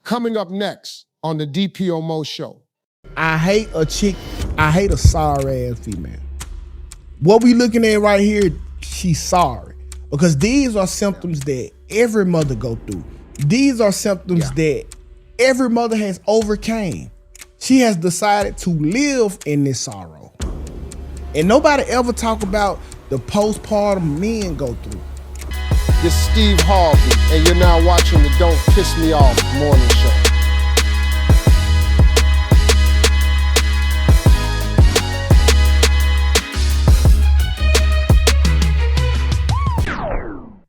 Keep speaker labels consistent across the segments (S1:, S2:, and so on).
S1: Coming up next on the DPMO show.
S2: I hate a sorry ass female. What we looking at right here, she's sorry. Because these are symptoms that every mother go through. These are symptoms that every mother has overcame. She has decided to live in this sorrow. And nobody ever talk about the postpartum men go through.
S1: This is Steve Harvey, and you're now watching the Don't Piss Me Off morning show.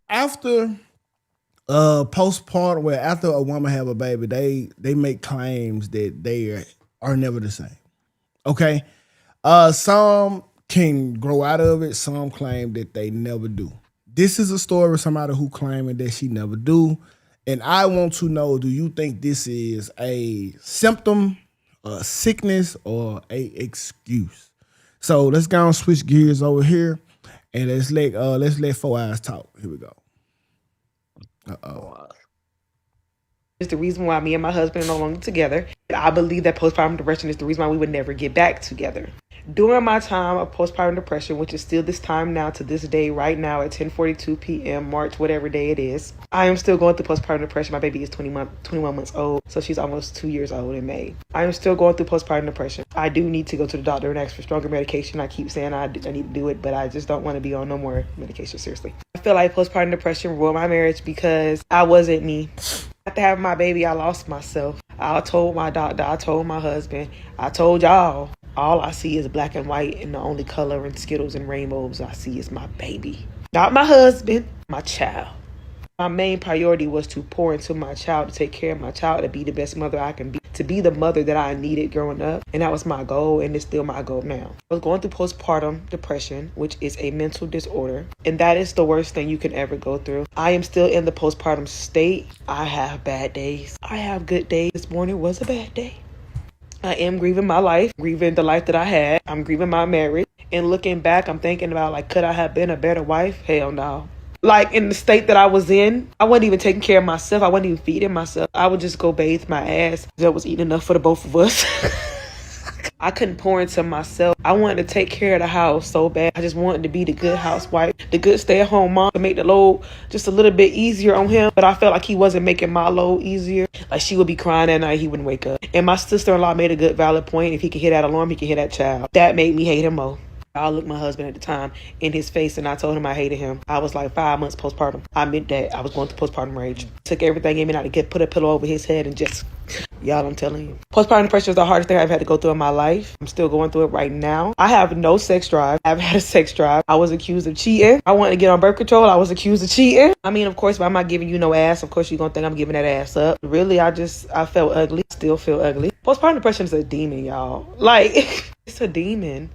S2: After postpartum, after a woman have a baby, they make claims that they are never the same. Okay? Some can grow out of it, some claim that they never do. This is a story of somebody who claiming that she never do. And I want to know, do you think this is a symptom, a sickness, or a excuse? So let's go and switch gears over here and let's let Four Eyes talk. Here we go.
S3: It's the reason why me and my husband are no longer together. I believe that postpartum depression is the reason why we would never get back together. During my time of postpartum depression, which is still this time now to this day, right now at 10:42 p.m., March, whatever day it is, I am still going through postpartum depression. My baby is 21 months old, so she's almost 2 years old in May. I am still going through postpartum depression. I do need to go to the doctor and ask for stronger medication. I keep saying I need to do it, but I just don't want to be on no more medication, seriously. I feel like postpartum depression ruined my marriage because I wasn't me. After having my baby, I lost myself. I told my doctor, I told my husband, I told y'all, all I see is black and white, and the only color and Skittles and rainbows I see is my baby. Not my husband, my child. My main priority was to pour into my child, to take care of my child, to be the best mother I can be, to be the mother that I needed growing up. And that was my goal, and it's still my goal now. I was going through postpartum depression, which is a mental disorder, and that is the worst thing you can ever go through. I am still in the postpartum state. I have bad days. I have good days. This morning was a bad day. I am grieving my life, grieving the life that I had. I'm grieving my marriage. And looking back, I'm thinking about, like, could I have been a better wife? Hell no. Like, in the state that I was in, I wasn't even taking care of myself. I wasn't even feeding myself. I would just go bathe my ass. That was eating enough for the both of us. I couldn't pour into myself. I wanted to take care of the house so bad. I just wanted to be the good housewife, the good stay-at-home mom, to make the load just a little bit easier on him. But I felt like he wasn't making my load easier. Like, she would be crying at night, he wouldn't wake up. And my sister-in-law made a good valid point. If he could hear that alarm, he could hear that child. That made me hate him more. I looked my husband at the time in his face and I told him I hated him. I was like 5 months postpartum. I admit that I was going through postpartum rage. Took everything in me not to put a pillow over his head and just, y'all, I'm telling you. Postpartum depression is the hardest thing I've had to go through in my life. I'm still going through it right now. I have no sex drive. I haven't had a sex drive. I was accused of cheating. I wanted to get on birth control. I was accused of cheating. I mean, of course, if I'm not giving you no ass, of course you're going to think I'm giving that ass up. Really, I felt ugly. Still feel ugly. Postpartum depression is a demon, y'all. Like, it's a demon.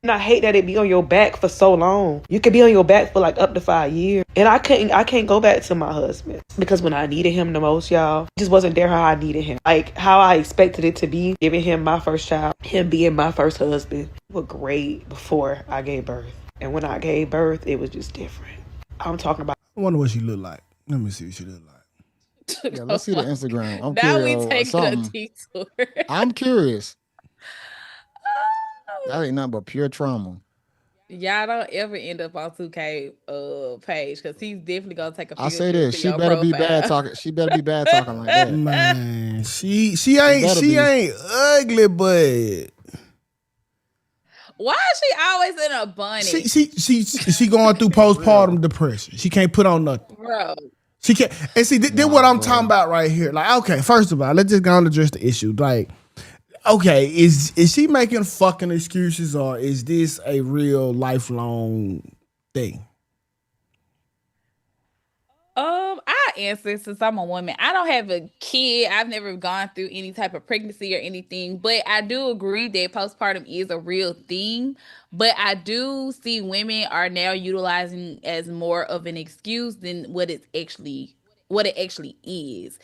S3: And I hate that it be on your back for so long. You could be on your back for like up to 5 years. And I can't go back to my husband. Because when I needed him the most, y'all, he just wasn't there how I needed him. Like how I expected it to be, giving him my first child, him being my first husband. It was great before I gave birth. And when I gave birth, it was just different. I'm talking about.
S2: I wonder what she look like. Let me see what she look like.
S1: Yeah, let's see the Instagram. I'm
S4: now
S1: curious.
S4: we taking a detour.
S1: I'm curious. That ain't nothing but pure trauma.
S4: Y'all don't ever end up on Tukay page because he's definitely gonna take a.
S1: I say this, she better be bad talking. She better be bad talking like that.
S2: Man, she ain't ugly, but
S4: why is she always in a bunny?
S2: She going through postpartum depression. She can't put on nothing,
S4: bro.
S2: She can't. And see, this what I'm talking about right here. Like, okay, first of all, let's just go and address the issue. Like, okay, is she making fucking excuses or is this a real lifelong thing?
S4: I answer since I'm a woman. I don't have a kid. I've never gone through any type of pregnancy or anything, but I do agree that postpartum is a real thing. But I do see women are now utilizing as more of an excuse than what it actually is.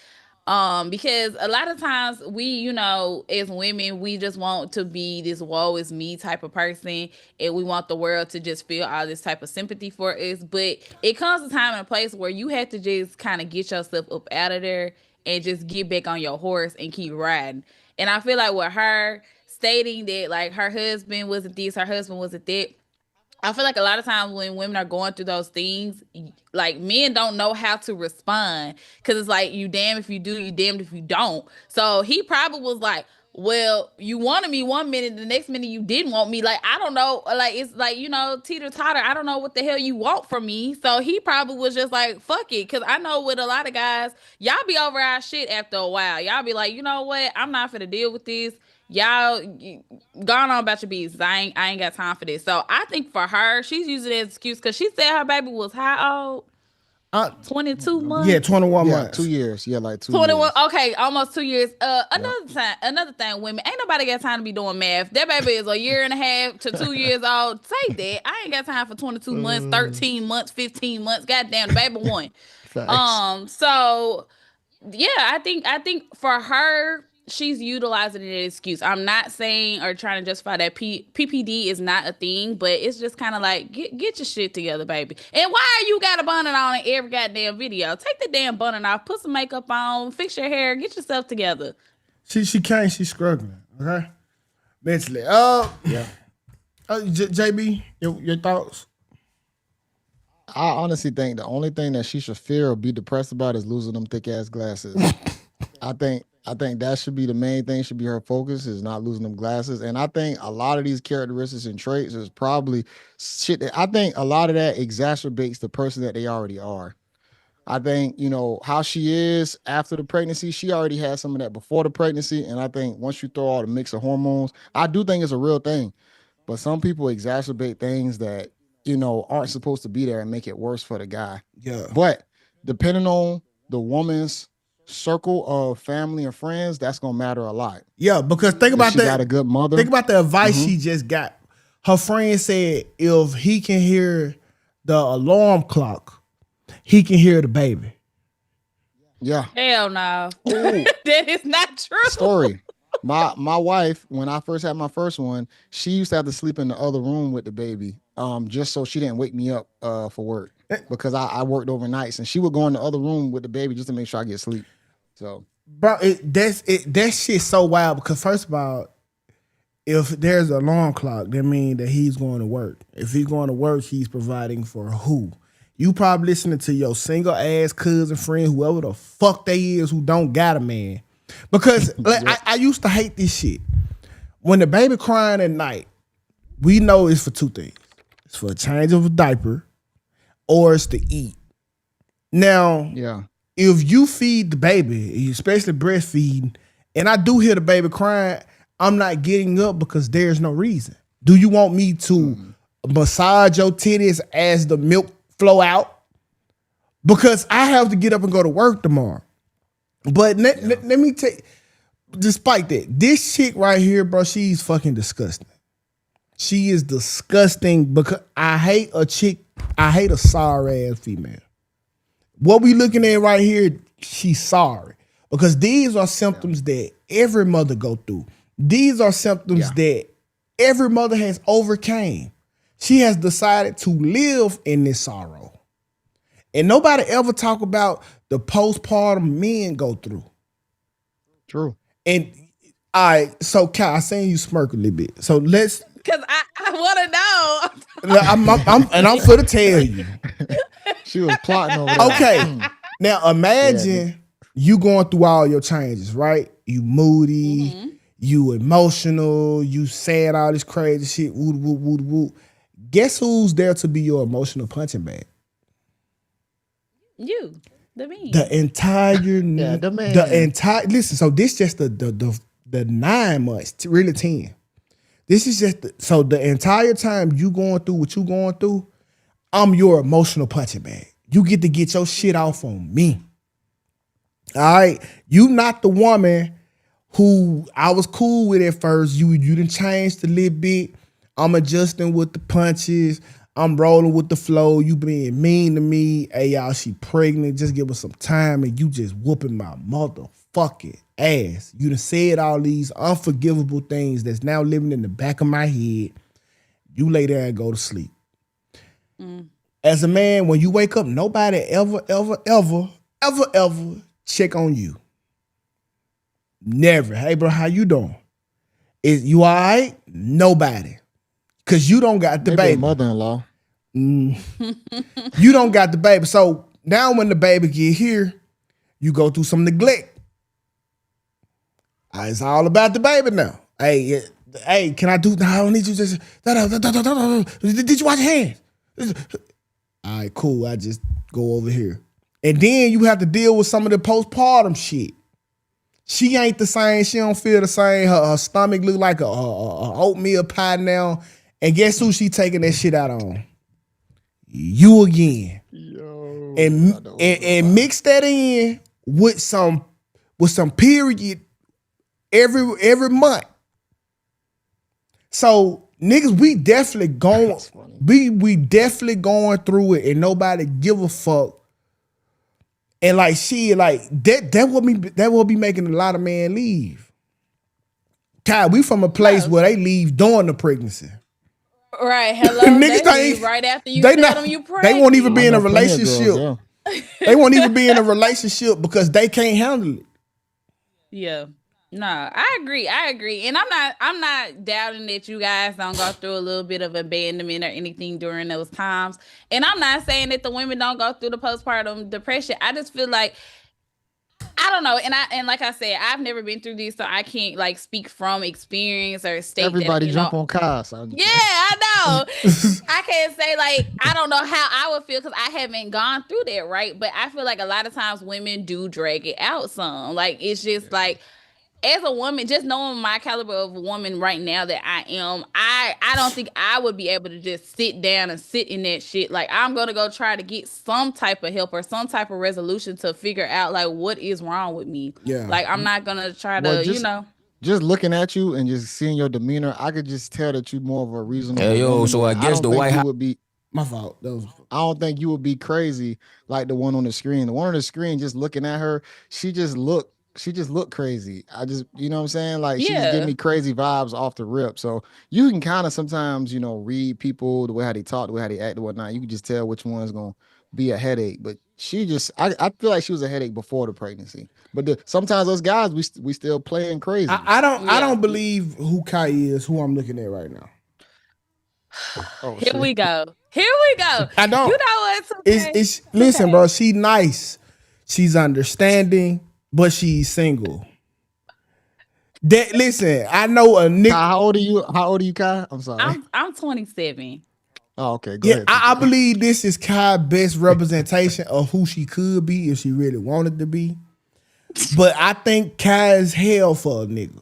S4: Because a lot of times we, as women, we just want to be this woe is me type of person, and we want the world to just feel all this type of sympathy for us. But it comes a time and a place where you have to just kind of get yourself up out of there and just get back on your horse and keep riding. And I feel like with her stating that like her husband wasn't this, her husband wasn't that, I feel like a lot of times when women are going through those things, like men don't know how to respond because it's like you damn if you do, you damned if you don't. So he probably was like, "Well, you wanted me one minute, the next minute you didn't want me." Like I don't know, like it's like teeter totter. I don't know what the hell you want from me. So he probably was just like, "Fuck it," because I know with a lot of guys, y'all be over our shit after a while. Y'all be like, you know what? I'm not finna deal with this. Y'all gone on about your business. I ain't got time for this. So I think for her, she's using it as an excuse because she said her baby was how old? 22 months.
S2: Yeah, 21
S1: Yeah,
S2: months.
S1: 2 years. Yeah, like 2
S4: 21.
S1: years.
S4: Okay, almost 2 years. Another thing, women ain't nobody got time to be doing math. That baby is a year and a half to 2 years old. Say that I ain't got time for 22 months, 13 months, 15 months. Goddamn, the baby won.
S1: Facts.
S4: So yeah, I think for her, she's utilizing it as an excuse. I'm not saying or trying to justify that PPD is not a thing, but it's just kind of like get your shit together, baby. And why you got a bonnet on in every goddamn video? Take the damn bonnet off, put some makeup on, fix your hair, get yourself together.
S2: She can't. She's struggling. Okay, mentally.
S1: Yeah.
S2: JB, your thoughts?
S1: I honestly think the only thing that she should fear or be depressed about is losing them thick ass glasses. I think that should be the main thing. Should be her focus is not losing them glasses. And I think a lot of these characteristics and traits is probably shit. I think a lot of that exacerbates the person that they already are. I think how she is after the pregnancy. She already had some of that before the pregnancy, and I think once you throw all the mix of hormones, I do think it's a real thing. But some people exacerbate things that aren't supposed to be there and make it worse for the guy.
S2: Yeah.
S1: But depending on the woman's circle of family and friends, that's gonna matter a lot.
S2: Yeah, because think
S1: If
S2: about
S1: she
S2: that.
S1: got a good mother.
S2: Think about the advice she just got. Her friend said if he can hear the alarm clock, he can hear the baby.
S1: Yeah.
S4: Hell no. That is not true.
S1: Story. My wife, when I first had my first one, she used to have to sleep in the other room with the baby, just so she didn't wake me up for work because I worked overnights, and she would go in the other room with the baby just to make sure I get sleep. So,
S2: Bro, that shit's so wild because first of all, if there's an alarm clock, that means that he's going to work. If he's going to work, he's providing for who? You probably listening to your single ass cousin, friend, whoever the fuck they is who don't got a man. Because like, I used to hate this shit. When the baby crying at night, we know it's for two things. It's for a change of a diaper or it's to eat. Now,
S1: yeah.
S2: if you feed the baby, especially breastfeeding, and I do hear the baby crying, I'm not getting up because there's no reason. Do you want me to massage your titties as the milk flow out? Because I have to get up and go to work tomorrow. But let me tell you, despite that, this chick right here, bro, she's fucking disgusting. She is disgusting because I hate a sorry ass female. What we looking at right here, she's sorry. Because these are symptoms that every mother go through. These are symptoms that every mother has overcame. She has decided to live in this sorrow. And nobody ever talk about the postpartum men go through.
S1: True.
S2: And so Kai, I seen you smirk a little bit. So let's,
S4: because I want to know.
S2: I'm for to tell you.
S1: She was plotting over there.
S2: Okay. Now imagine you going through all your changes, right? You moody, you emotional, you saying all this crazy shit. Woo, woo, woo, woo. Guess who's there to be your emotional punching bag?
S4: You, the man.
S2: The entire,
S1: the man.
S2: Listen, so this just the 9 months, really 10. This is just, so the entire time you going through what you going through, I'm your emotional punching bag. You get to get your shit off on me. All right? You not the woman who I was cool with at first. You done changed a little bit. I'm adjusting with the punches. I'm rolling with the flow. You being mean to me. Hey, y'all, she pregnant. Just give her some time and you just whooping my motherfucking ass. You done said all these unforgivable things that's now living in the back of my head. You lay there and go to sleep. As a man, when you wake up, nobody ever check on you. Never. Hey, bro, how you doing? Is you all right? Nobody. Because you don't got the
S1: Maybe a
S2: baby.
S1: mother-in-law.
S2: You don't got the baby. So now when the baby get here, you go through some neglect. It's all about the baby now. Hey, can I do? No, I don't need you to. Did you wash your hands? All right, cool. I just go over here. And then you have to deal with some of the postpartum shit. She ain't the same. She don't feel the same. Her stomach look like a oatmeal pie now. And guess who she taking that shit out on? You again.
S1: Yo,
S2: And mix that in with some period every month. So niggas, we definitely going we definitely going through it, and nobody give a fuck. And like she like that will be making a lot of men leave. Kai, we from a place where they leave during the pregnancy.
S4: Right, hello.
S2: Niggas
S4: They leave right after you
S2: they
S4: tell
S2: not,
S4: them you
S2: they
S4: pregnant.
S2: won't even be in
S1: I
S2: a
S1: know plenty of
S2: relationship.
S1: girls,
S2: They won't even be in a relationship because they can't handle it.
S4: Yeah. No, I agree. And I'm not doubting that you guys don't go through a little bit of abandonment or anything during those times. And I'm not saying that the women don't go through the postpartum depression. I just feel like I don't know. And like I said, I've never been through this, so I can't like speak from experience or state
S1: Everybody
S4: that,
S1: jump on Kai. So
S4: yeah, I know. I can't say like I don't know how I would feel because I haven't gone through that, right? But I feel like a lot of times women do drag it out some. Like it's just like as a woman, just knowing my caliber of a woman right now that I am, I don't think I would be able to just sit down and sit in that shit. Like I'm gonna go try to get some type of help or some type of resolution to figure out like what is wrong with me.
S2: Yeah.
S4: Like I'm not gonna try
S1: Well,
S4: to,
S1: just looking at you and just seeing your demeanor, I could just tell that you're more of a reasonable
S5: Hey, yo,
S1: woman.
S5: so I
S1: and
S5: guess
S1: don't
S5: the
S1: think
S5: White
S1: you
S5: House.
S1: would be.
S2: My fault.
S1: I don't think you would be crazy like the one on the screen. The one on the screen, just looking at her, she just looked crazy. You know what I'm saying? Like she just give
S4: Yeah.
S1: me crazy vibes off the rip. So you can kind of sometimes, read people, the way how they talk, the way how they act and whatnot. You can just tell which one's gonna be a headache. But I feel like she was a headache before the pregnancy. But sometimes those guys, we still playing crazy.
S2: I
S4: Yeah.
S2: don't believe who Kai is, who I'm looking at right now.
S1: Oh,
S4: Here
S1: shit.
S4: we go.
S2: I don't.
S4: You know what?
S2: It's listen, bro. She nice. She's understanding, but she's single. Listen, I know a
S1: Kai,
S2: nigga.
S1: how old are you? How old are you, Kai? I'm sorry.
S4: I'm 27.
S1: Oh, okay. Go
S2: Yeah,
S1: ahead.
S2: I
S1: TK.
S2: believe this is Kai's best representation of who she could be if she really wanted to be. But I think Kai is hell for a nigga.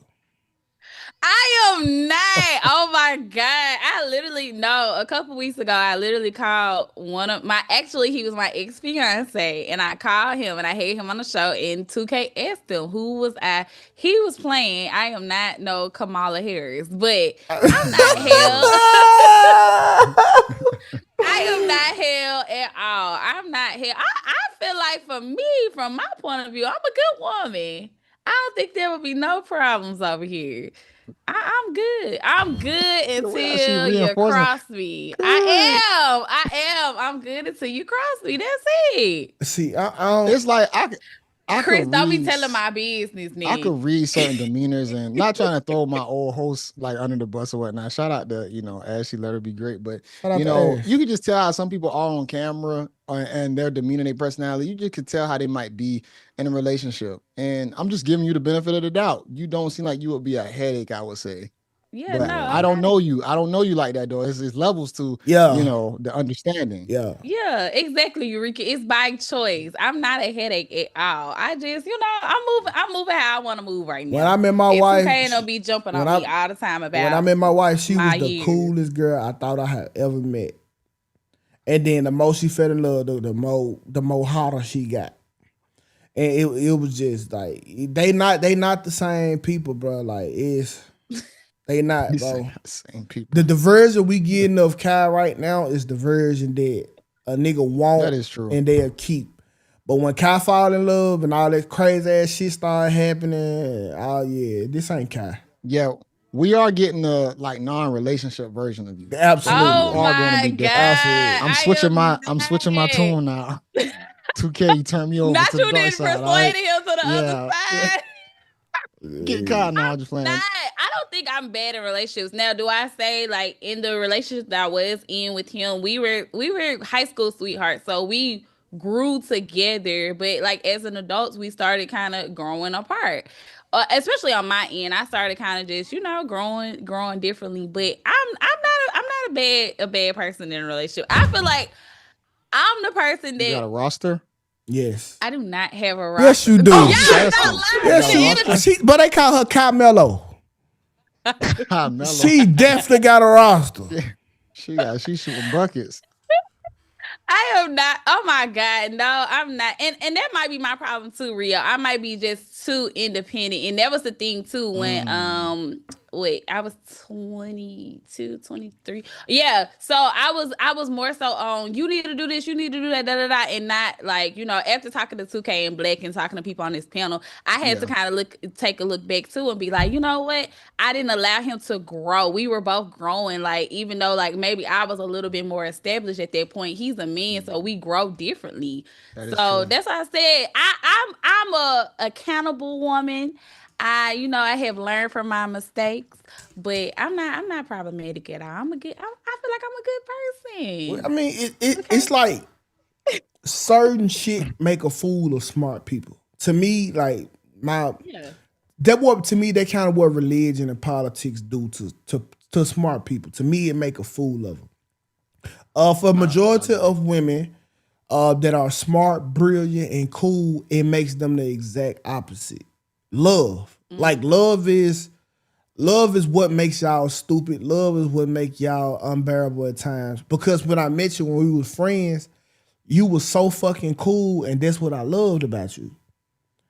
S4: I am not. Oh my God. I literally know a couple weeks ago, I literally called he was my ex-fiance, and I called him and I had him on the show, and Tukay asked him who was I. He was playing, I am not no Kamala Harris, but I'm not hell. I am not hell at all. I'm not hell. I feel like for me, from my point of view, I'm a good woman. I don't think there would be no problems over here. I'm good. I'm good
S1: The way how she
S4: until you
S1: reinforcing.
S4: cross me. I am. I'm good until you cross me. That's it.
S2: See, I don't.
S1: It's like I
S4: Chris,
S1: could
S4: don't be
S1: read.
S4: telling my business,
S1: I
S4: Nick.
S1: could read certain demeanors and not trying to throw my old host like under the bus or whatnot. Shout out to Ashley, let her be great. But
S2: Shout out to Ash.
S1: you can just tell how some people are on camera and their demeanor, their personality. You just could tell how they might be in a relationship. And I'm just giving you the benefit of the doubt. You don't seem like you would be a headache, I would say.
S4: Yeah,
S1: But
S4: no.
S1: I don't know you. I don't know you like that though. It's levels to
S2: Yeah.
S1: the understanding.
S2: Yeah.
S4: Yeah, exactly, Eureka. It's by choice. I'm not a headache at all. I just, I'm moving how I want to move right now.
S2: When I met my
S4: and
S2: wife,
S4: Tukay don't be jumping on me all the time about.
S2: when I met my wife, she was
S4: my
S2: the
S4: years.
S2: coolest girl I thought I had ever met. And then the more she fell in love, the more hotter she got. And it was just like they not the same people, bro. Like they not,
S1: You
S2: bro.
S1: say the same people.
S2: The version we getting of Kai right now is the version that a nigga want
S1: That is true.
S2: and they'll keep. But when Kai fall in love and all that crazy ass shit start happening, oh yeah, this ain't Kai.
S1: Yeah, we are getting a like non-relationship version of you.
S2: Absolutely.
S4: Oh
S1: We are gonna
S4: my
S1: be
S4: God.
S1: different. I'm switching my
S4: dead.
S1: tune now. 2K, you turn me over
S4: Not
S1: to the
S4: you
S1: dark
S4: didn't
S1: side.
S4: persuade
S1: all right?
S4: him to the other
S1: Yeah.
S4: side.
S1: Get caught. No, I'm just
S4: Not,
S1: playing.
S4: I don't think I'm bad in relationships. Now, do I say like in the relationship that I was in with him, we were high school sweethearts, so we grew together. But like as an adults, we started kind of growing apart. Especially on my end, I started kind of just growing differently. But I'm not a bad person in a relationship. I feel like I'm the person
S1: You got
S4: that
S1: a roster?
S2: Yes.
S4: I do not have a
S2: Yes,
S4: roster.
S2: you do.
S4: Oh,
S1: I'm just
S4: y'all
S1: asking.
S4: not
S1: You
S4: lying.
S1: got a
S2: Yeah,
S1: roster?
S2: but they call her Carmelo.
S1: Mello.
S2: She definitely got a roster.
S1: She shooting buckets.
S4: I am not. Oh my God, no, I'm not. And that might be my problem too, Rio. I might be just too independent. And that was the thing too when wait, I was 22, 23. Yeah. So I was more so on you need to do this, you need to do that, and not like, after talking to 2K and Black and talking to people on this panel, I had to
S1: Yeah.
S4: kind of take a look back too and be like, you know what? I didn't allow him to grow. We were both growing. Like, even though like maybe I was a little bit more established at that point, he's a man, so we grow differently.
S1: That is
S4: So
S1: true.
S4: that's why I said I'm a accountable woman. I have learned from my mistakes, but I'm not problematic at all. I feel like I'm a good
S2: I
S4: person.
S2: mean,
S4: Okay.
S2: it's like certain shit make a fool of smart people. To me, like my
S4: Yeah.
S2: that what to me that kind of what religion and politics do to smart people. To me, it make a fool of them. For a
S1: I
S2: majority
S1: agree.
S2: of women that are smart, brilliant, and cool, it makes them the exact opposite. Love, like love is what makes y'all stupid. Love is what make y'all unbearable at times. Because when I met you when we was friends, you was so fucking cool, and that's what I loved about you.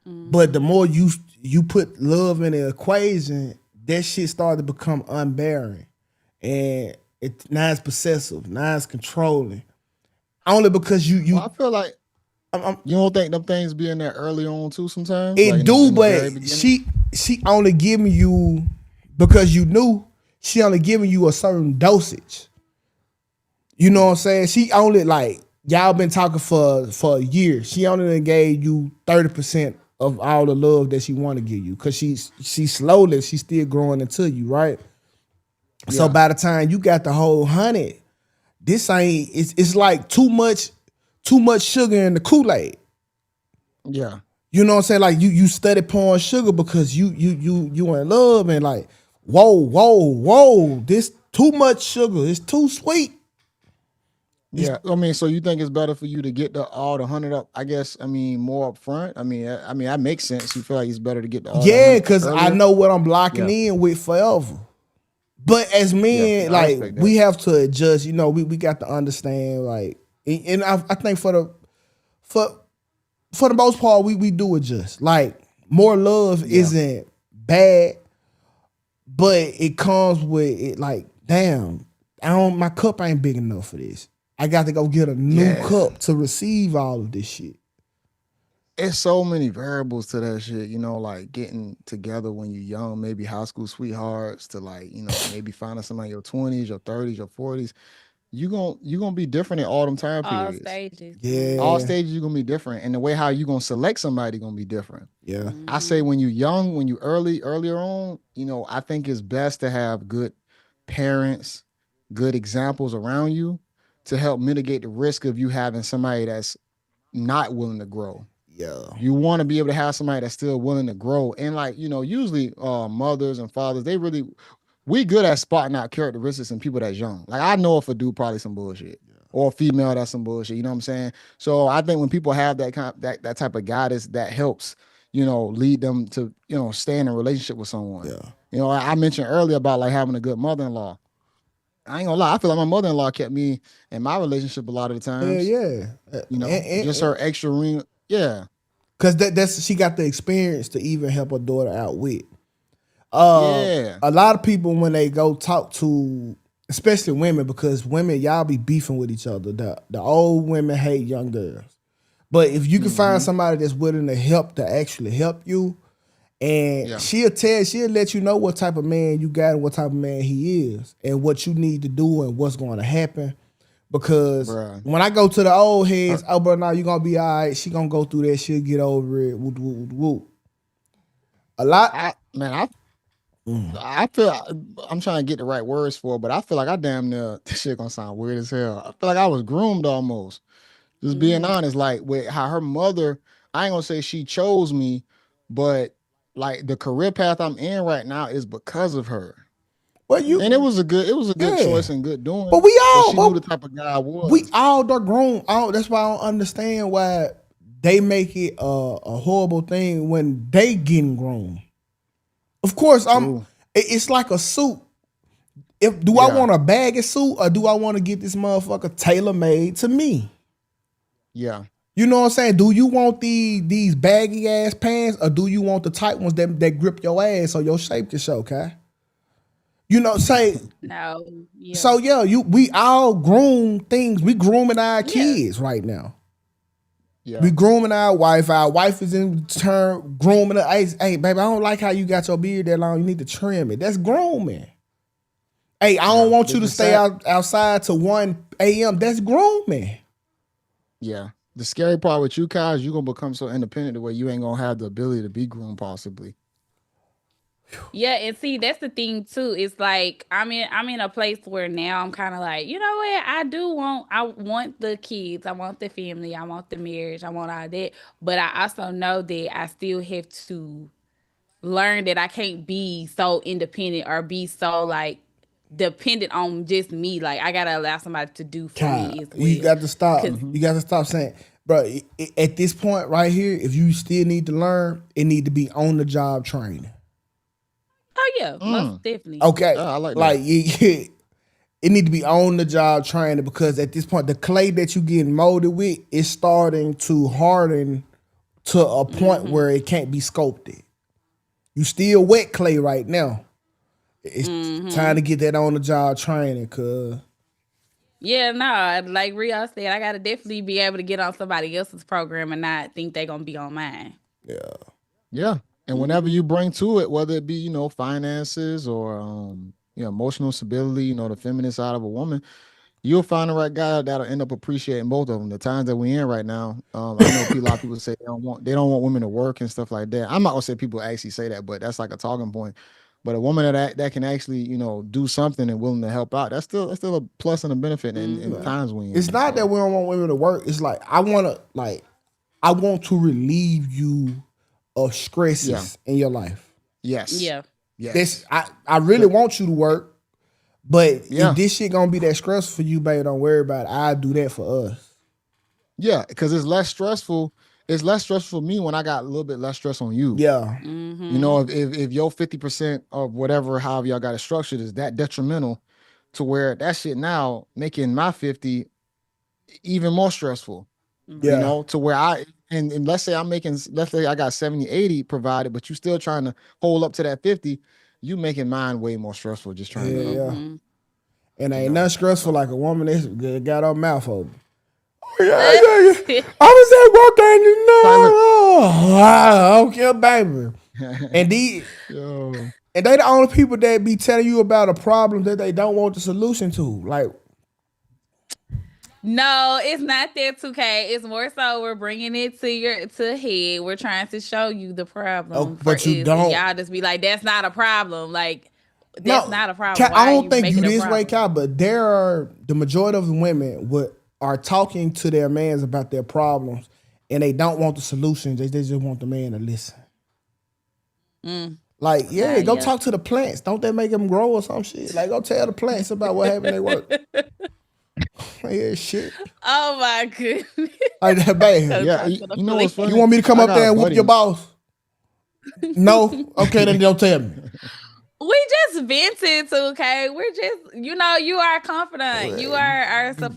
S2: But the more you put love in the equation, that shit started to become unbearing, and now it's possessive, now it's controlling. Only because
S1: Well, I feel like you don't think them things be in there early on too sometimes? Like
S2: it
S1: in the
S2: do,
S1: in the
S2: but
S1: very beginning?
S2: she only giving you because you knew she only giving you a certain dosage. You know what I'm saying? She only like y'all been talking for a year. She only done gave you 30% of all the love that she want to give you because she's slowly she's still growing into you, right? So
S1: Yeah.
S2: by the time you got the whole 100, this ain't it's like too much sugar in the Kool-Aid.
S1: Yeah.
S2: You know what I'm saying? Like you study pouring sugar because you in love and like whoa, this too much sugar. It's too sweet.
S1: Yeah. I mean, so you think it's better for you to get all the 100 up, I guess, I mean, more up front? I mean, that makes sense. You feel like it's better to get all the
S2: Yeah,
S1: 100
S2: because I
S1: earlier?
S2: know what I'm locking
S1: Yeah.
S2: in with forever. But as
S1: Yeah.
S2: men,
S1: Yeah. I
S2: like
S1: respect that.
S2: we have to adjust. We got to understand. Like, and I think for for the most part, we do adjust. Like more love
S1: Yeah.
S2: isn't bad, but it comes with it. Like, damn, my cup ain't big enough for this. I got to go get a new
S1: Yeah.
S2: cup to receive all of this shit.
S1: It's so many variables to that shit, like getting together when you're young, maybe high school sweethearts to like, maybe finding somebody in your 20s, your 30s, your 40s. You gonna be different in all them time
S4: All
S1: periods.
S4: stages.
S1: All
S2: Yeah,
S1: stages you're gonna be different. And the way how you gonna select somebody gonna be different.
S2: yeah,
S1: I say when you're young, when you earlier on, I think it's best to have good parents, good examples around you to help mitigate the risk of you having somebody that's not willing to grow.
S2: yeah,
S1: You want to be able to have somebody that's still willing to grow. And like, usually mothers and fathers, we good at spotting out characteristics in people that's young. Like I know if a dude probably some bullshit. Or a female that's some bullshit. You know what I'm saying? So I think when people have that type of guidance, that helps, lead them to, stay in a relationship with someone.
S2: yeah.
S1: I mentioned earlier about like having a good mother-in-law. I ain't gonna lie, I feel like my mother-in-law kept me in my relationship a lot of the
S2: Hell
S1: times.
S2: yeah.
S1: Just her extra ring. Yeah.
S2: Cause that's she got the experience to even help her daughter out with. Uh,
S1: Yeah.
S2: a lot of people when they go talk to, especially women, because women y'all be beefing with each other. The old women hate young girls, but if you can find
S1: Hmm.
S2: somebody that's willing to help to actually help you, and
S1: Yeah.
S2: she'll let you know what type of man you got and what type of man he is, and what you need to do and what's going to happen. Because
S1: Bruh.
S2: when I go to the old heads,
S1: Her-
S2: oh, bro, now you gonna be all right. She gonna go through that. She'll get over it. Woo, woo, woo, woo. A lot.
S1: I feel I'm trying to get the right words for it, but I feel like I damn near this shit gonna sound weird as hell. I feel like I was groomed almost. Just being honest, like with how her mother, I ain't gonna say she chose me, but like the career path I'm in right now is because of her.
S2: Well,
S1: And it was a good
S2: yeah.
S1: choice and good doing.
S2: But
S1: But she knew the type of guy I
S2: we
S1: was.
S2: all are grown. That's why I don't understand why they make it a horrible thing when they getting grown. Of course,
S1: True.
S2: It's like a suit. Do I
S1: Yeah.
S2: want a baggy suit or do I want to get this motherfucker tailor made to me?
S1: Yeah.
S2: You know what I'm saying? Do you want these baggy ass pants or do you want the tight ones that grip your ass so your shape can show, okay? You know, say
S4: No, yeah,
S2: so yeah, we all groom things. We grooming our
S4: yeah.
S2: kids right now.
S1: Yeah.
S2: We grooming our wife. Our wife is in turn grooming her. Hey, baby, I don't like how you got your beard that long. You need to trim it. That's grooming. Hey, I don't
S1: Yeah.
S2: want you to stay outside till 1 a.m. That's grooming.
S1: Yeah. The scary part with you, Kai, is you're gonna become so independent the way you ain't gonna have the ability to be groomed possibly.
S4: Yeah, and see, that's the thing too. It's like I'm in a place where now I'm kind of like, you know what? I want the kids, I want the family, I want the marriage, I want all that. But I also know that I still have to learn that I can't be so independent or be so like dependent on just me. Like I gotta allow somebody to do for
S2: God,
S4: me as
S2: you
S4: well.
S2: got to stop.
S4: Cause
S2: You got to stop saying, bro. At this point right here, if you still need to learn, it need to be on the job training.
S4: oh yeah, most
S1: Mm.
S4: definitely.
S2: Okay,
S1: Yeah, I like that.
S2: like it need to be on the job training because at this point, the clay that you getting molded with is starting to harden to a point where it can't be sculpted. You still wet clay right now. It's time to get that on the job training, cuz.
S4: Yeah, no, like Rio said, I gotta definitely be able to get on somebody else's program and not think they're gonna be on mine.
S2: Yeah.
S1: Yeah. And whenever you bring to it, whether it be, finances or emotional stability, the feminine side of a woman, you'll find the right guy that'll end up appreciating both of them. The times that we're in right now, I know a lot of people say they don't want women to work and stuff like that. I'm not gonna say people actually say that, but that's like a talking point. But a woman that can actually, do something and willing to help out, that's still a plus and a benefit in the times we're
S2: It's
S1: in.
S2: not that
S1: So
S2: we don't want women to work. It's like I want to relieve you of
S1: yeah.
S2: stresses in your life.
S1: Yes.
S4: Yeah.
S1: Yes.
S2: I really want you to work, but if
S1: Yeah.
S2: this shit gonna be that stressful for you, baby, don't worry about it. I'll do that for us.
S1: Yeah, because it's less stressful. It's less stressful for me when I got a little bit less stress on you.
S2: Yeah.
S1: If your 50% of whatever, however y'all got it structured, is that detrimental to where that shit now making my 50 even more stressful,
S2: Yeah.
S1: to where and let's say I got 70, 80 provided, but you still trying to hold up to that 50, you making mine way more stressful just trying
S2: Yeah,
S1: to,
S2: yeah. And ain't
S1: know,
S2: nothing stressful
S1: so
S2: like a woman that got her mouth open. Yeah,
S4: Yeah.
S2: I was at work and
S1: silent.
S2: I don't care, baby. And these
S1: Yo,
S2: and they the only people that be telling you about a problem that they don't want the solution to. Like,
S4: No, it's not that 2K. It's more so we're bringing it to head. We're trying to show you the
S2: oh,
S4: problem for
S2: but
S4: us,
S2: you
S4: and
S2: don't.
S4: y'all just be like, "That's not a problem." Like, that's
S2: No,
S4: not a problem.
S2: I
S4: Why are
S2: don't
S4: you
S2: think you
S4: making a
S2: this way,
S4: problem?
S2: Cal, but there are the majority of the women are talking to their mans about their problems, and they don't want the solutions. They just want the man to listen. Like,
S4: Nah,
S2: yeah, go
S4: yeah.
S2: talk to the plants. Don't that make them grow or some shit? Like, go tell the plants about what happened at work. Yeah, shit.
S4: Oh my goodness.
S2: Like that,
S4: Go
S2: babe.
S1: yeah,
S4: talk
S1: you,
S4: to the
S1: you know what's
S2: You
S1: funny?
S4: police.
S2: want me to come
S1: I
S2: up
S1: got a
S2: there and whoop your
S1: buddy.
S2: boss? No? Okay, then don't tell me.
S4: We just vented, okay? We're just, you are confident. You are our
S2: Go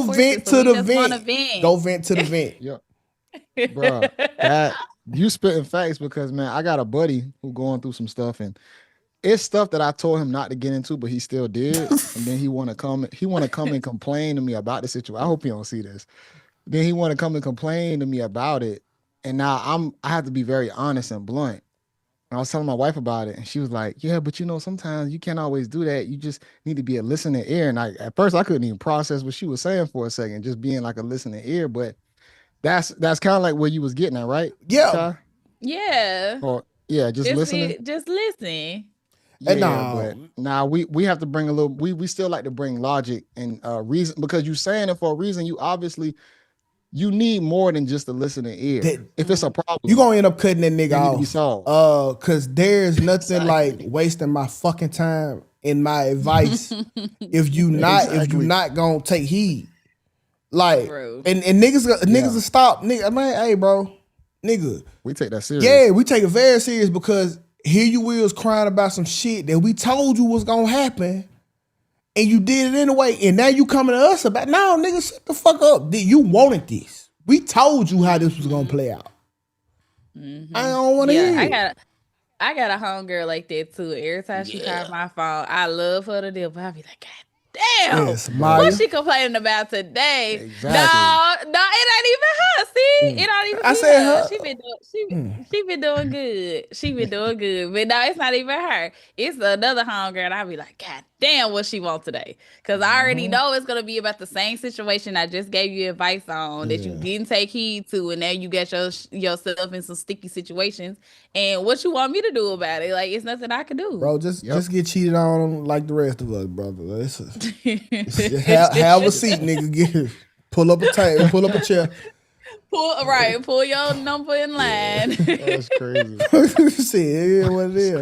S4: support
S2: vent
S4: system.
S2: to
S4: We
S2: the
S4: just want to
S2: vent.
S4: vent.
S2: Go vent to the vent.
S1: Yeah, bruh, that you spitting facts because man, I got a buddy who going through some stuff and it's stuff that I told him not to get into, but he still did. And then he want to come and complain to me about the situation. I hope he don't see this. Then he want to come and complain to me about it. And now I have to be very honest and blunt. And I was telling my wife about it, and she was like, "Yeah, but sometimes you can't always do that. You just need to be a listening ear." And at first, I couldn't even process what she was saying for a second, just being like a listening ear. But that's kind of like where you was getting at, right,
S2: Yeah.
S1: Kai?
S4: Yeah.
S1: Or Yeah, just listening.
S4: Just listen.
S2: And
S1: Yeah, but now we have to bring a little. We still like to bring logic and reason because you saying it for a reason. You obviously you need more than just a listening ear. If it's a problem,
S2: you gonna end up cutting that nigga
S1: it need to be
S2: off.
S1: solved.
S2: Cause there's nothing like wasting my fucking time in my advice if you not gonna take heed. Like
S4: Bro.
S2: and niggas will stop. Nigga, man, hey bro, nigga.
S1: We take that serious.
S2: Yeah, we take it very serious because here you was crying about some shit that we told you was gonna happen. And you did it anyway, and now you coming to us about, no, nigga, shut the fuck up. You wanted this. We told you how this was gonna play out.
S4: Mm-hmm.
S2: I don't want to hear it.
S4: I got a homegirl like that too. Every time she calls my phone, I love her to death, but I be like, God damn,
S2: Yes, Maya.
S4: what she complaining about today?
S1: Exactly.
S4: No, it ain't even her. See, it don't even.
S2: I
S4: be
S2: said
S4: her.
S2: her.
S4: She been doing good. She been doing good, but no, it's not even her. It's another homegirl. And I be like, God damn, what she want today? Because I already know it's gonna be about the same situation I just gave you advice on that you didn't take heed to, and now you got yourself in some sticky situations. And what you want me to do about it? Like, it's nothing I can do,
S2: Bro, just get cheated on like the rest of us, brother. Have a seat, nigga. Pull up a chair.
S4: Pull your number in line.
S1: That's crazy.
S2: See, it is what it is.